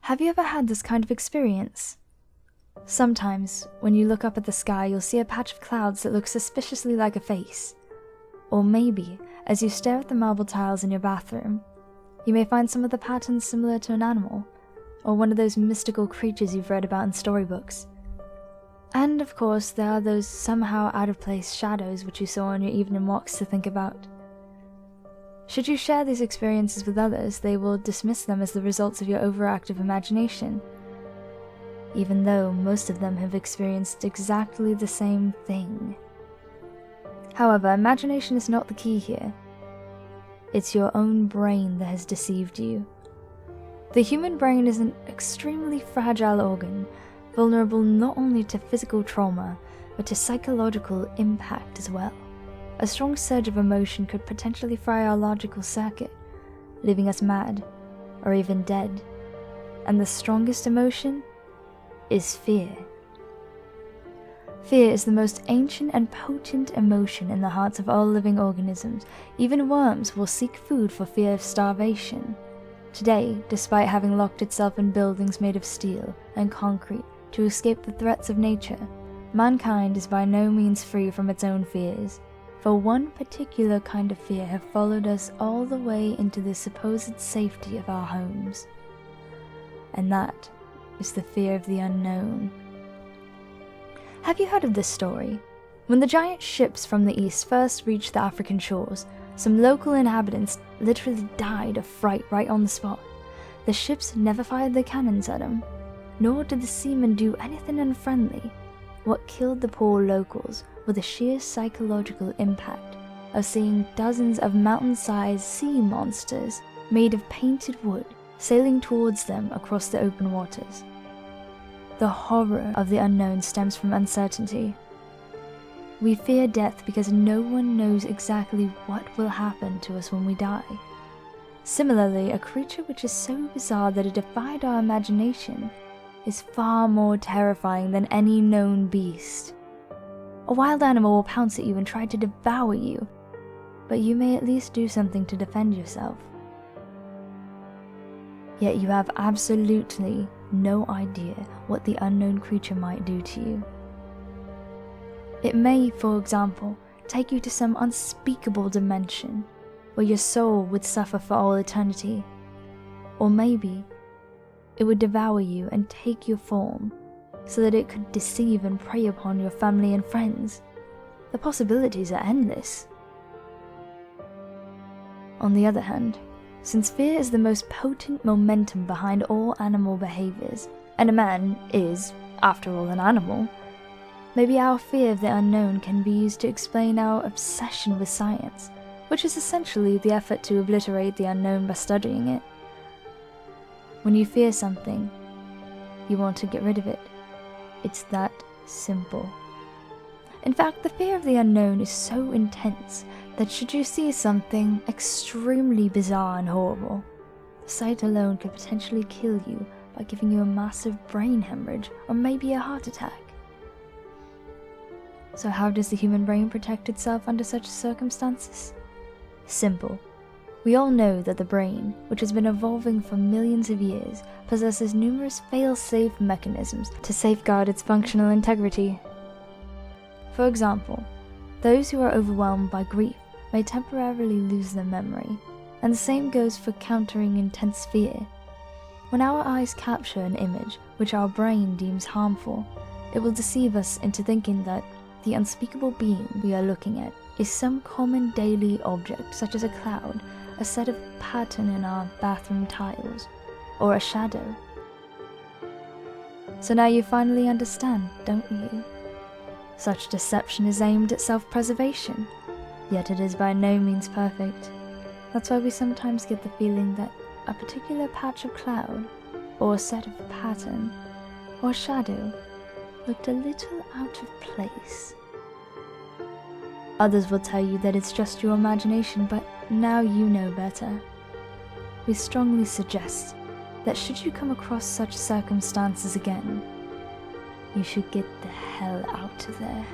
Have you ever had this kind of experience? Sometimes, when you look up at the sky, you'll see a patch of clouds that look suspiciously like a face. Or maybe, as you stare at the marble tiles in your bathroom, you may find some of the patterns similar to an animal, or one of those mystical creatures you've read about in storybooks. And of course, there are those somehow out-of-place shadows which you saw on your evening walks to think about. Should you share these experiences with others, they will dismiss them as the results of your overactive imagination, even though most of them have experienced exactly the same thing. However, imagination is not the key here. It's your own brain that has deceived you. The human brain is an extremely fragile organ, vulnerable not only to physical trauma, but to psychological impact as well. A strong surge of emotion could potentially fry our logical circuit, leaving us mad, or even dead. And the strongest emotion is fear. Fear is the most ancient and potent emotion in the hearts of all living organisms. Even worms will seek food for fear of starvation. Today, despite having locked itself in buildings made of steel and concrete to escape the threats of nature, mankind is by no means free from its own fears. For one particular kind of fear have followed us all the way into the supposed safety of our homes. And that is the fear of the unknown. Have you heard of this story? When the giant ships from the east first reached the African shores, some local inhabitants literally died of fright right on the spot. The ships never fired their cannons at them, nor did the seamen do anything unfriendly. What killed the poor locals was the sheer psychological impact of seeing dozens of mountain-sized sea monsters made of painted wood sailing towards them across the open waters. The horror of the unknown stems from uncertainty. We fear death because no one knows exactly what will happen to us when we die. Similarly, a creature which is so bizarre that it defied our imagination is far more terrifying than any known beast. A wild animal will pounce at you and try to devour you, but you may at least do something to defend yourself. Yet you have absolutely no idea what the unknown creature might do to you. It may, for example, take you to some unspeakable dimension, where your soul would suffer for all eternity. Or maybe it would devour you and take your form, so that it could deceive and prey upon your family and friends. The possibilities are endless. On the other hand, since fear is the most potent momentum behind all animal behaviors, and a man is, after all, an animal, maybe our fear of the unknown can be used to explain our obsession with science, which is essentially the effort to obliterate the unknown by studying it. When you fear something, you want to get rid of it. It's that simple. In fact, the fear of the unknown is so intense that should you see something extremely bizarre and horrible, the sight alone could potentially kill you by giving you a massive brain hemorrhage or maybe a heart attack. So how does the human brain protect itself under such circumstances? Simple. We all know that the brain, which has been evolving for millions of years, possesses numerous fail-safe mechanisms to safeguard its functional integrity. For example, those who are overwhelmed by grief may temporarily lose their memory, and the same goes for countering intense fear. When our eyes capture an image which our brain deems harmful, it will deceive us into thinking that the unspeakable being we are looking at is some common daily object such as a cloud, a set of pattern in our bathroom tiles, or a shadow. So now you finally understand, don't you? Such deception is aimed at self-preservation, yet it is by no means perfect. That's why we sometimes get the feeling that a particular patch of cloud, or a set of pattern, or shadow looked a little out of place. Others will tell you that it's just your imagination, but now you know better. We strongly suggest that should you come across such circumstances again, you should get the hell out of there.